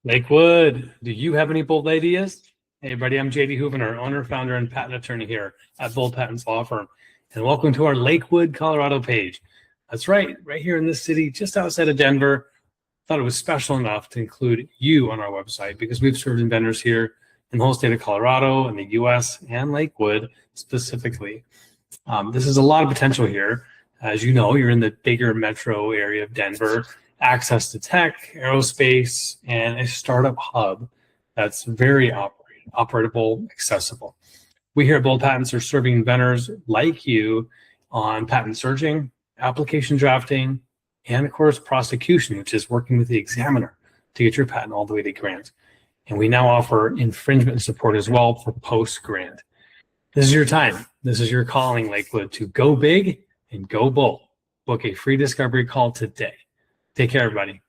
Lakewood, do you have any bold ideas? Hey, everybody, I'm JD Houvener, owner, founder, and patent attorney here at Bold Patents Law Firm. And welcome to our Lakewood, Colorado page. That's right here in this city, just outside of Denver. Thought it was special enough to include you on our website because we've served inventors here in the whole state of Colorado and the US and Lakewood specifically. This is a lot of potential here. As you know, you're in the bigger metro area of Denver, access to tech, aerospace, and a startup hub that's very operatable, accessible. We here at Bold Patents are serving inventors like you on patent searching, application drafting, and of course, prosecution, which is working with the examiner to get your patent all the way to grant. And we now offer infringement support as well for post-grant. This is your time. This is your calling, Lakewood, to go big and go bold. Book a free discovery call today. Take care, everybody.